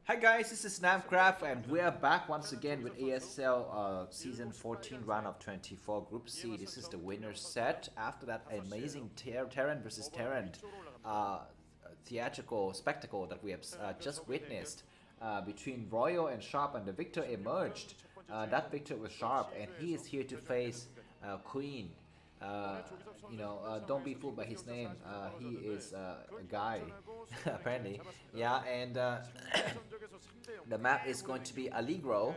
Hi guys, this is Starcraft and we are back once again with ASL Season 14 round of 24 Group C. This is the winner's set after that amazing Terran versus Terran uh, theatrical spectacle that we have just witnessed between Royal and Sharp, and the victor emerged. That victor was Sharp and he is here to face Queen. Uh, don't be fooled by his name. He is a guy, apparently. Yeah, and the map is going to be Allegro.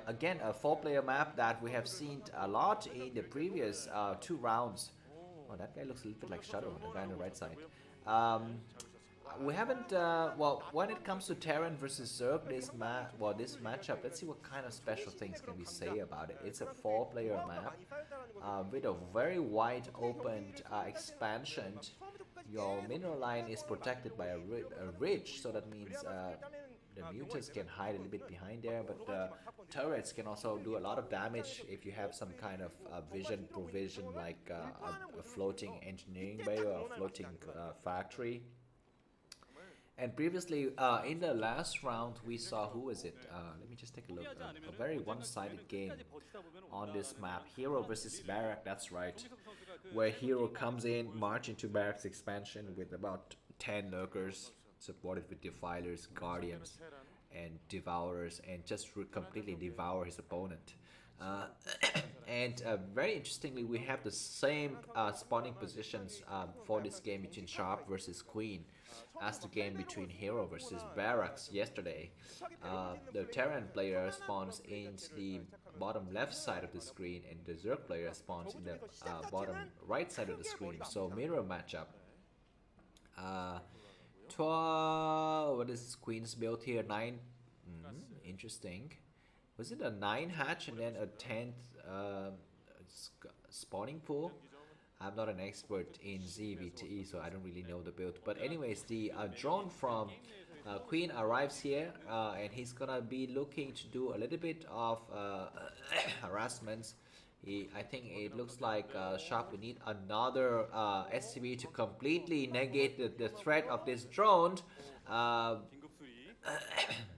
Again, a four-player map that we have seen a lot in the previous two rounds. Oh, that guy looks a little bit like Shadow, the guy on the right side. Um, we haven't. Well, when it comes to Terran versus Zerg, this matchup, let's see what kind of special things can we say about it. It's a four-player map with a very wide opened expansion. Your mineral line is protected by a ridge, so that means the mutants can hide a little bit behind there, but the turrets can also do a lot of damage if you have some kind of vision provision, like a floating engineering bay or a floating factory. And previously, in the last round, we saw, who was it? Let me just take a look. A very one-sided game on this map. Hero versus Barrack, that's right. Where Hero comes in, march into Barrack's expansion with about 10 lurkers, supported with Defilers, Guardians, and Devourers, and just completely devour his opponent. Uh, and very interestingly, we have the same spawning positions for this game between Sharp versus Queen as the game between Hero versus Barracks yesterday. The Terran player spawns in the bottom left side of the screen, and the Zerg player spawns in the bottom right side of the screen. So mirror matchup. What is Queen's build here? 9. Interesting. Was it a 9 hatch and then a 10th spawning pool? I'm not an expert in ZVTE, so I don't really know the build. But anyways, the drone from Queen arrives here, and he's gonna be looking to do a little bit of harassments. I think it looks like Sharp will need another SCV to completely negate the threat of this drone.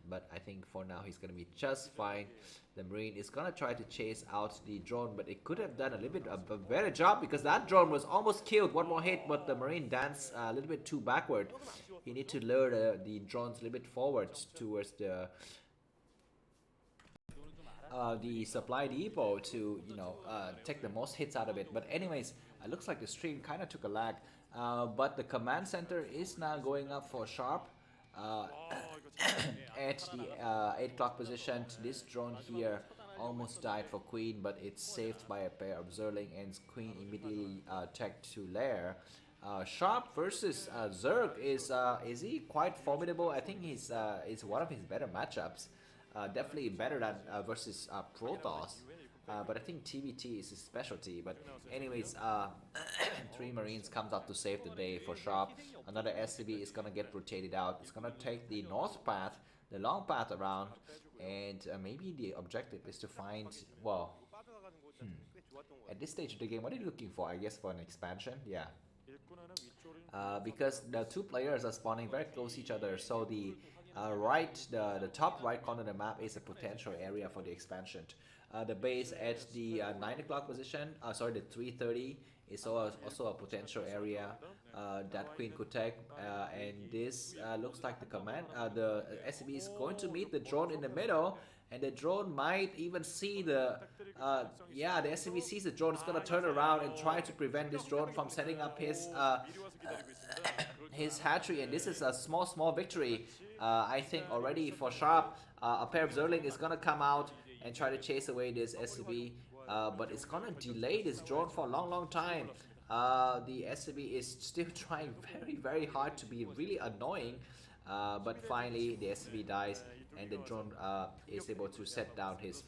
But I think for now he's gonna be just fine. The Marine is gonna try to chase out the drone, but it could have done a little bit of a better job because that drone was almost killed. One more hit, but the Marine danced a little bit too backward. He need to lure the drones a little bit forward towards the supply depot to take the most hits out of it. But anyways, it looks like the stream kind of took a lag. But the command center is now going up for Sharp. At the 8 o'clock position, this drone here almost died for Queen, but it's saved by a pair of Zerling, and Queen immediately tagged to Lair. Sharp versus Zerg is he quite formidable? I think he's one of his better matchups. Definitely better than versus Protoss. But I think TBT is his specialty. But anyways, 3 Marines comes out to save the day for Sharp. Another SCV is gonna get rotated out. It's gonna take the north path, the long path around, and maybe the objective is to find, well, at this stage of the game, what are you looking for? I guess for an expansion, yeah. Because the 2 players are spawning very close to each other, so the the top right corner of the map is a potential area for the expansion. The base at the 9 o'clock position, sorry, the 3:30 is also a potential area that Queen could take. And this looks like the SCV is going to meet the drone in the middle, and the drone might even see the SCV sees the drone. It's gonna turn around and try to prevent this drone from setting up his hatchery, and this is a small victory. I think already for Sharp. A pair of Zerling is gonna come out and try to chase away this SCV, but it's gonna delay this drone for a long time. The SCV is still trying very hard to be really annoying, but finally the SCV dies, and the drone is able to set down his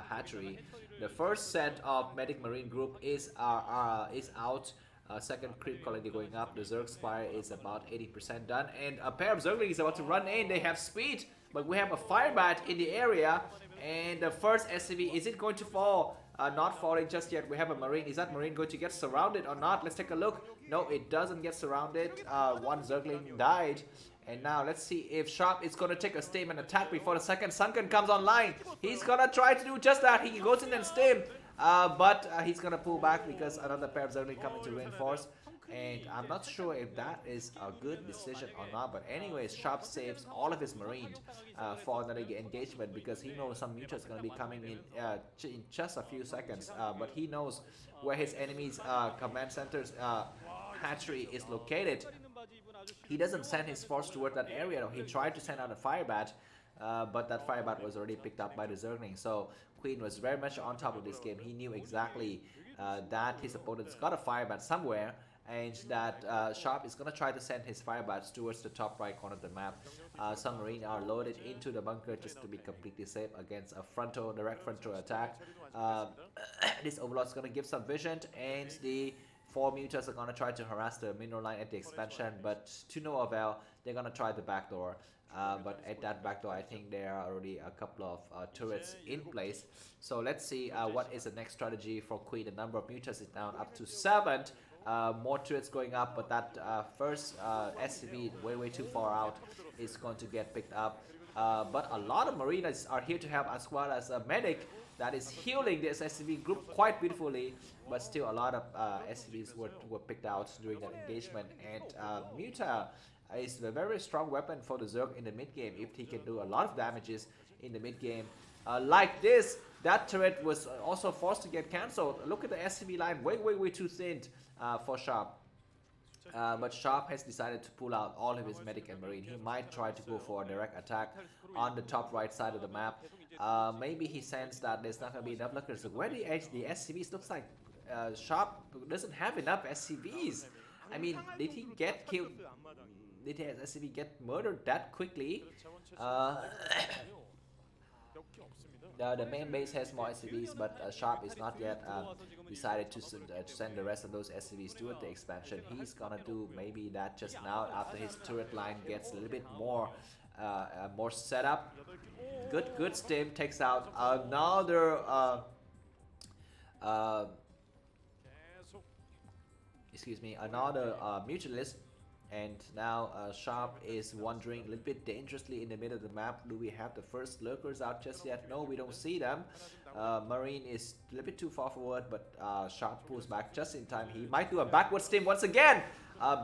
hatchery. The first set of Medic Marine group is out. Second creep quality going up. The Zerg Spire is about 80% done, and a pair of Zerglings is about to run in. They have speed, but we have a Firebat in the area, and the first SCV, is it going to fall? Not falling just yet. We have a Marine. Is that Marine going to get surrounded or not? Let's take a look. No, it doesn't get surrounded. One Zergling died, And now let's see if Sharp is gonna take a stem and attack before the second Sunken comes online. He's gonna try to do just that. He goes in and stem, but he's gonna pull back because another pair of Zergling coming to reinforce. And I'm not sure if that is a good decision or not. But anyways, Sharp saves all of his Marines for another engagement because he knows some mutants gonna be coming in just a few seconds. But he knows where his enemy's command center's hatchery is located. He doesn't send his force toward that area though. He tried to send out a fire bat, but that fire bat was already picked up by the Zergling. So Queen was very much on top of this game. He knew exactly that his opponent's got a fire bat somewhere, and that Sharp is gonna try to send his fire bats towards the top right corner of the map. Some Marine are loaded into the bunker just to be completely safe against a direct frontal attack. This Overlord's gonna give some vision, and the 4 mutants are gonna try to harass the mineral line at the expansion, but to no avail. They're gonna try the back door, but at that back door I think there are already a couple of turrets in place. So let's see what is the next strategy for Queen. The number of mutants is down up to 7. More turrets going up, but that first SCV way too far out is going to get picked up. But a lot of Marinas are here to help, as well as a medic that is healing this SCV group quite beautifully, but still a lot of SCVs were picked out during that engagement. And Muta is a very strong weapon for the Zerg in the mid game if he can do a lot of damages in the mid game. Like this, that turret was also forced to get cancelled. Look at the SCV line, way too thin for Sharp. But Sharp has decided to pull out all of his medic and marine. He might try to go for a direct attack on the top right side of the map. Maybe he sensed that there's not going to be enough lookers. Where the SCVs looks like Sharp doesn't have enough SCVs. I mean, did he get killed? Did his SCV get murdered that quickly? The main base has more SCVs, but Sharp is not yet decided to send the rest of those SCVs to the expansion. He's gonna do maybe that just now after his turret line gets a little bit more set up. Good stem, takes out another another mutualist. And now Sharp is wandering a little bit dangerously in the middle of the map. Do we have the first lurkers out just yet? No, we don't see them. Marine is a little bit too far forward, but Sharp pulls back just in time. He might do a backward stem once again.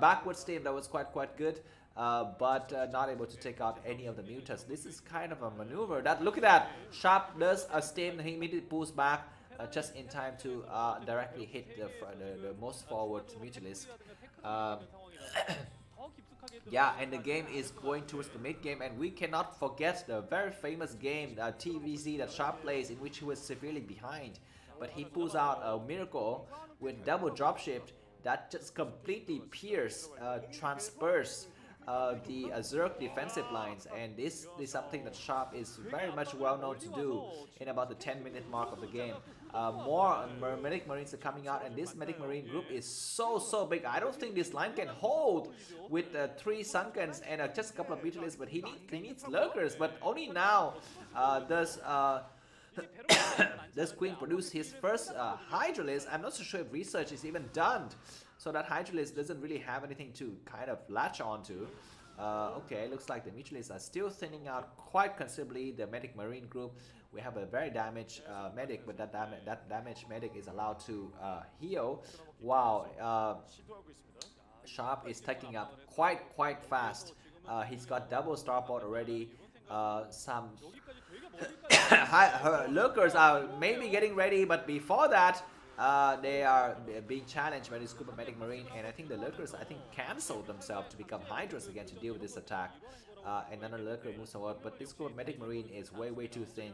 Backward stem that was quite good, but not able to take out any of the mutants. This is kind of a maneuver. Look at that. Sharp does a stem, he immediately pulls back just in time to directly hit the most forward mutualist. Yeah, and the game is going towards the mid game, and we cannot forget the very famous game, TVZ, that Sharp plays, in which he was severely behind, but he pulls out a miracle with double dropship that just completely transperse the Zerg defensive lines. And this is something that Sharp is very much well known to do in about the 10-minute mark of the game. More medic marines are coming out, and this medic marine group is so big. I don't think this line can hold with 3 Sunkens and just a couple of mutalists, but he needs lurkers. But only now does Queen produce his first Hydralisk. I'm not so sure if research is even done, so that Hydralisk doesn't really have anything to kind of latch onto. Okay, looks like the mutualists are still thinning out quite considerably. The medic marine group, we have a very damaged medic, but that damaged medic is allowed to heal. Wow, Sharp is taking up quite fast. He's got double starport already. Some lurkers are maybe getting ready, but before that, they are being challenged by this group of medic marine, and I think the lurkers canceled themselves to become hydras again to deal with this attack. Another lurker moves forward, but this group of medic marine is way too thin,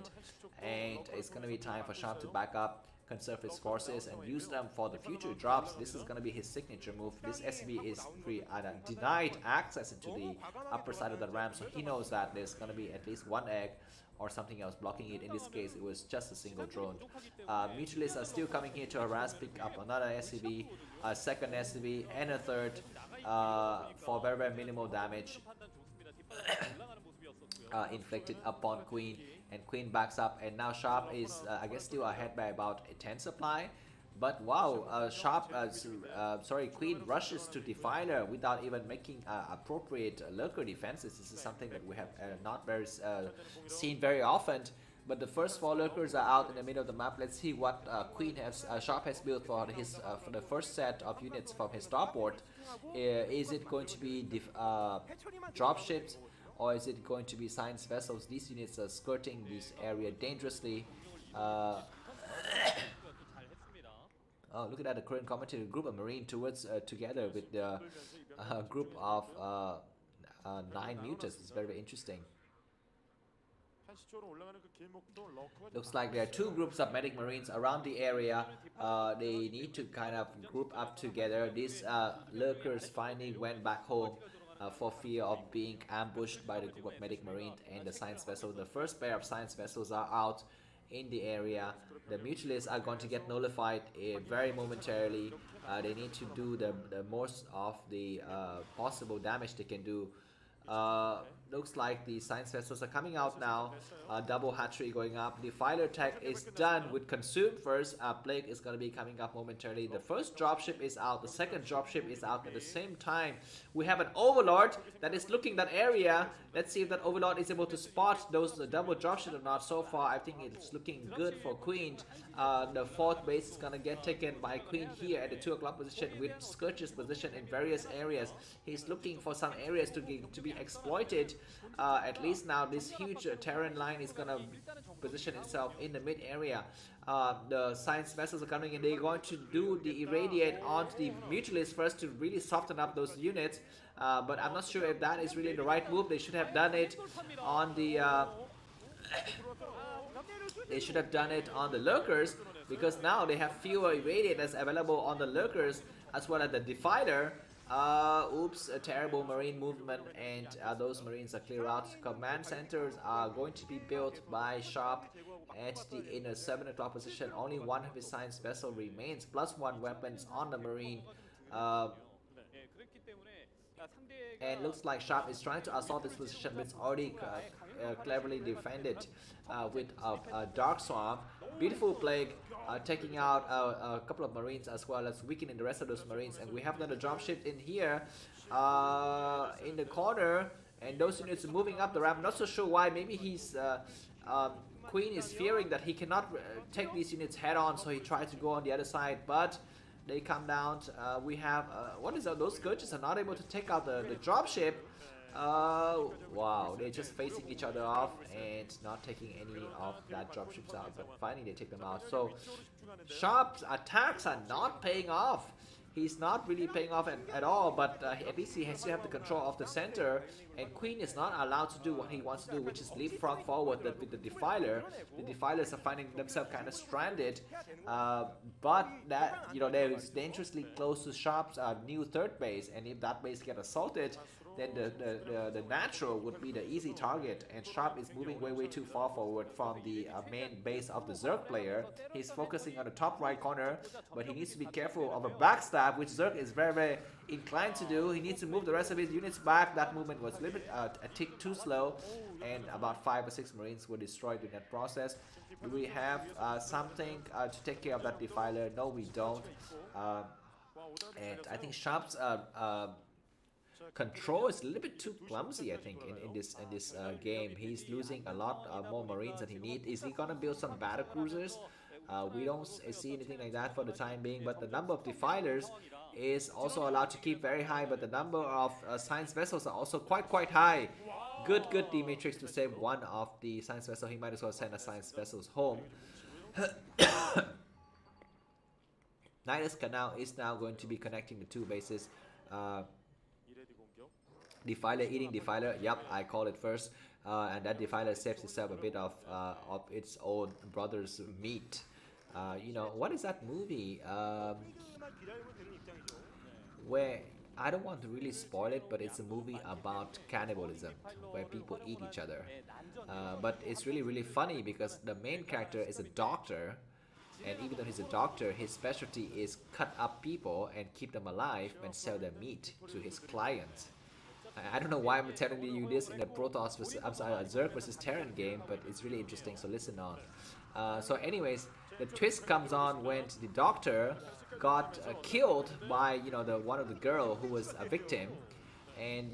and it's gonna be time for Sharp to back up, conserve his forces, and use them for the future drops. This is gonna be his signature move. This SCV is denied access into the upper side of the ramp, so he knows that there's gonna be at least one egg or something else blocking it. In this case, it was just a single drone. Mutualists are still coming here to harass, pick up another SCV, a second SCV, and a third for very minimal damage inflicted upon Queen, and Queen backs up, and now Sharp is I guess still ahead by about a 10 supply. But wow, sorry, Queen rushes to Defiler without even making appropriate lurker defenses. This is something that we have not very seen very often. But the first four lurkers are out in the middle of the map. Let's see what Sharp has built for the first set of units from his starboard. Is it going to be dropships, or is it going to be science vessels? These units are skirting this area dangerously. Oh, look at that, the current commentator group of Marine towards together with the group of 9 mutants. It's very, very interesting. Looks like there are 2 groups of medic marines around the area. They need to kind of group up together. These lurkers finally went back home for fear of being ambushed by the group of medic marines and the science vessel. The first pair of science vessels are out in the area. The mutualists are going to get nullified very momentarily. They need to do the most of the possible damage they can do. Looks like the science vessels are coming out now. Double hatchery going up. The fighter tech is done with consume first. Plague is going to be coming up momentarily. The first dropship is out. The second dropship is out at the same time. We have an overlord that is looking that area. Let's see if that overlord is able to spot those double dropships or not. So far, I think it's looking good for Queen. The 4th base is going to get taken by Queen here at the 2 o'clock position with Scourge's position in various areas. He's looking for some areas to be exploited. At least now this huge Terran line is going to position itself in the mid area. The science vessels are coming in. They're going to do the irradiate onto the mutualists first to really soften up those units. But I'm not sure if that is really the right move. They should have done it on the lurkers, because now they have fewer irradiators available on the lurkers as well as the defiler. Oops, a terrible marine movement, and those marines are clear out. Command centers are going to be built by Sharp in a 7 o'clock position. Only one of his science vessel remains, plus 1 weapons on the marine. And looks like Sharp is trying to assault this position, but it's already cleverly defended with a Dark Swamp. Beautiful Plague taking out a couple of marines as well as weakening the rest of those marines. And we have another dropship in here in the corner, and those units are moving up the ramp. Not so sure why. Maybe he's Queen is fearing that he cannot take these units head on, so he tried to go on the other side, but they come down. We have what is that? Those Scourges are not able to take out the dropship. Wow, they're just facing each other off and not taking any of that dropships out, but finally they take them out. So Sharp's attacks are not paying off. He's not really paying off at all, but at least he has to have the control of the center, and Queen is not allowed to do what he wants to do, which is leapfrog forward with the Defiler. The Defilers are finding themselves kind of stranded, but that, you know, they're dangerously close to Sharp's new 3rd base, and if that base gets assaulted, then the natural would be the easy target, and Sharp is moving way too far forward from the main base of the Zerg player. He's focusing on the top right corner, but he needs to be careful of a backstab, which Zerg is very inclined to do. He needs to move the rest of his units back. That movement was a little bit a tick too slow, and about 5 or 6 Marines were destroyed in that process. Do we have something to take care of that Defiler? No, we don't. And I think Sharp's control is a little bit too clumsy, I think, in this game. He's losing a lot more Marines than he needs. Is he gonna build some battle cruisers? We don't see anything like that for the time being, but the number of Defilers is also allowed to keep very high, but the number of science vessels are also quite high. Good D-Matrix to save one of the science vessels. He might as well send a science vessels home. Nidus Canal is now going to be connecting the 2 bases. Defiler eating Defiler, yep, I call it first, and that Defiler saves itself a bit of its own brother's meat. You know, what is that movie where, I don't want to really spoil it, but it's a movie about cannibalism where people eat each other, but it's really funny because the main character is a doctor, and even though he's a doctor, his specialty is cut up people and keep them alive and sell their meat to his clients. I don't know why I'm telling you this in a Zerg versus Terran game, but it's really interesting, so listen on. So anyways, the twist comes on when the doctor got killed by the one of the girl who was a victim, and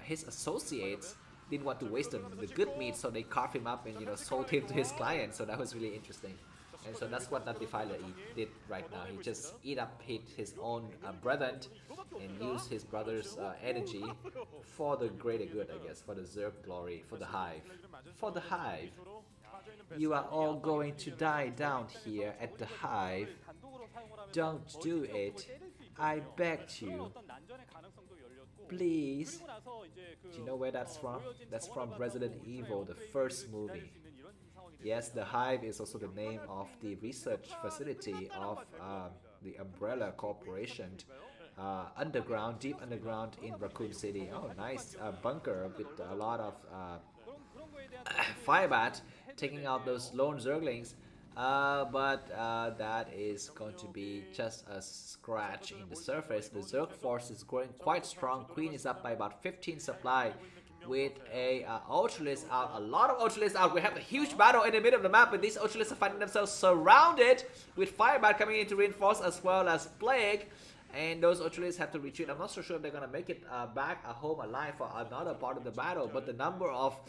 his associates didn't want to waste the good meat, so they carved him up and sold him to his client. So that was really interesting. And so that's what that defiler did right now. He just eat up his own brethren and use his brother's energy for the greater good, I guess, for the Zerg glory, for the hive. For the hive. You are all going to die down here at the hive. Don't do it. I begged you. Please. Do you know where that's from? That's from Resident Evil, the first movie. Yes, the Hive is also the name of the research facility of the Umbrella Corporation, underground, deep underground in Raccoon City. Oh, nice bunker with a lot of firebat taking out those lone Zerglings. But that is going to be just a scratch in the surface. The Zerg force is growing quite strong. Queen is up by about 15 supply with a Ultralisk out, a lot of Ultralisks out. We have a huge battle in the middle of the map, but these Ultralisks are finding themselves surrounded with Firebat coming in to reinforce as well as Plague. And those Ultralisks have to retreat. I'm not so sure if they're going to make it back home alive for another part of the battle, but the number of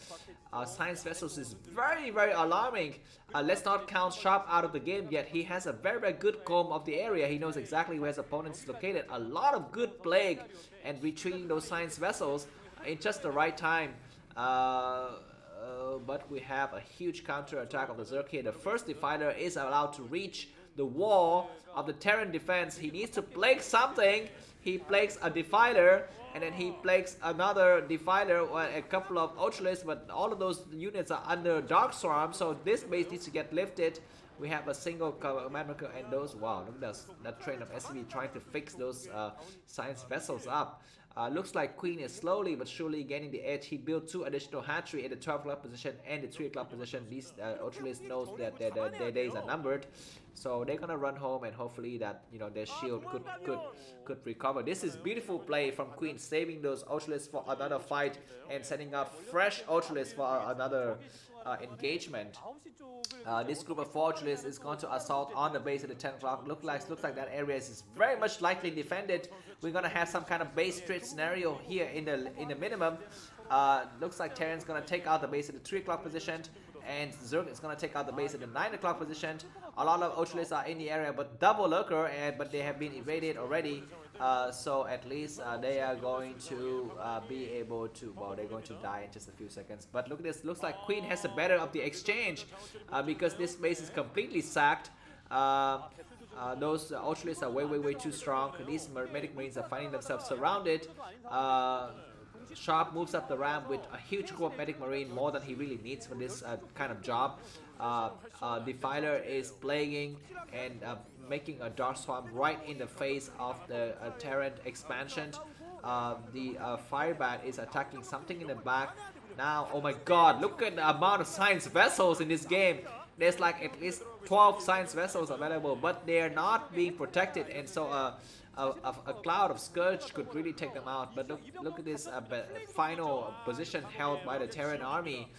science vessels is very, very alarming. Let's not count Sharp out of the game yet. He has a very, very good comb of the area. He knows exactly where his opponent is located. A lot of good Plague and retreating those science vessels in just the right time. But we have a huge counter attack of the Zerg here. The first Defiler is allowed to reach the wall of the Terran defense. He needs to plague something. He plagues a Defiler, and then he plagues another Defiler, or a couple of Ultralisks, but all of those units are under Dark Swarm, so this base needs to get lifted. We have a single command marker, and those, wow, look at that train of SCV trying to fix those science vessels up. Looks like Queen is slowly but surely gaining the edge. He built 2 additional hatchery at the 12 o'clock position and the 3 o'clock position. These Ultralisks knows that their days are numbered, so they're gonna run home, and hopefully that their shield could recover. This is beautiful play from Queen, saving those Ultralisks for another fight and sending out fresh Ultralisks for another engagement. This group of 4 Ultralisks is going to assault on the base at the 10 o'clock. Looks like that area is very much likely defended. We're gonna have some kind of base straight scenario here in the minimum. Looks like Terran's gonna take out the base at the 3 o'clock position, and Zerg is gonna take out the base at the 9 o'clock position. A lot of Ultralisks are in the area, but double lurker, but they have been evaded already. So at least they are going to be able to, well, they're going to die in just a few seconds. But look at this, looks like Queen has the better of the exchange because this base is completely sacked. Those Ultralisks are way too strong. These Medic Marines are finding themselves surrounded. Sharp moves up the ramp with a huge group of Medic Marine, more than he really needs for this kind of job. Defiler is plaguing and making a Dark Swarm right in the face of the Terran expansion. The Firebat is attacking something in the back. Now, oh my god, look at the amount of science vessels in this game. There's like at least 12 science vessels available, but they're not being protected, and so a cloud of Scourge could really take them out. But look at this final position held by the Terran army.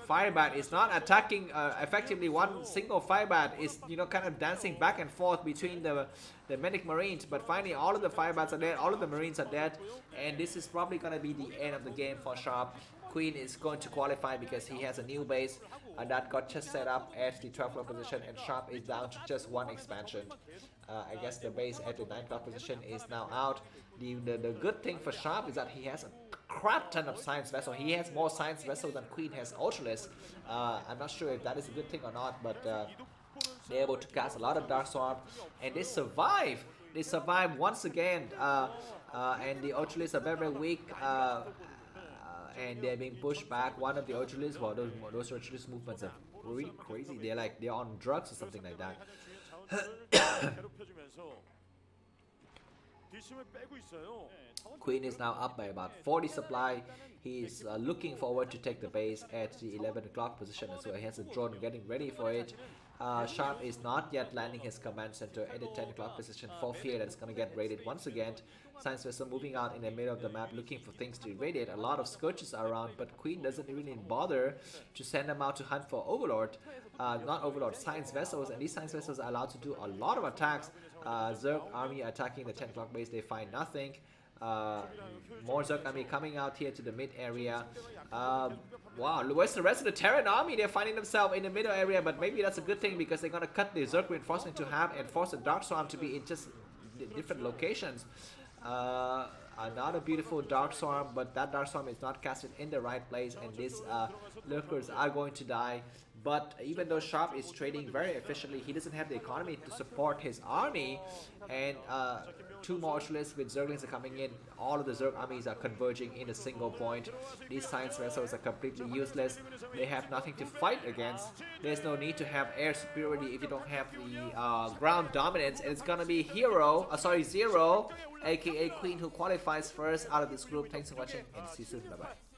Firebat is not attacking effectively. One single Firebat is kind of dancing back and forth between the Medic Marines, but finally all of the Firebats are dead, all of the Marines are dead, and this is probably going to be the end of the game for Sharp. Queen is going to qualify because he has a new base that got just set up at the 12th position, and Sharp is down to just 1 expansion. I guess the base at the 9th position is now out. The good thing for Sharp is that he has a crap ton of science vessels. He has more science vessels than Queen has Ultralisks. I'm not sure if that is a good thing or not, but they're able to cast a lot of Dark Swarm, and they survive. They survive once again, and the Ultralisks are very weak. And they're being pushed back. One of the Ultralisks, well, those Ultralist movements are really crazy. They're on drugs or something like that. Queen is now up by about 40 supply. He's looking forward to take the base at the 11 o'clock position, so he has a drone getting ready for it. Sharp is not yet landing his command center in the 10 o'clock position for fear that it's going to get raided once again. Science Vessel moving out in the middle of the map looking for things to irradiate. A lot of scourges are around, but Queen doesn't really bother to send them out to hunt for Overlord. Not Overlord, Science Vessels, and these Science Vessels are allowed to do a lot of attacks. Zerg army attacking the 10 o'clock base, they find nothing. More Zerg army coming out here to the mid area. Wow, where's the rest of the Terran army? They're finding themselves in the middle area, but maybe that's a good thing because they're gonna cut the Zerg reinforcement to half and force the Dark Swarm to be in just different locations. Another beautiful Dark Swarm, but that Dark Swarm is not casted in the right place, and these lurkers are going to die. But even though Sharp is trading very efficiently, he doesn't have the economy to support his army, and 2 more Ultralists with Zerglings are coming in. All of the Zerg armies are converging in a single point. These Science Vessels are completely useless. They have nothing to fight against. There's no need to have air superiority if you don't have the ground dominance, and it's gonna be Zero, aka Queen, who qualifies first out of this group. Thanks for watching, and see you soon. Bye bye.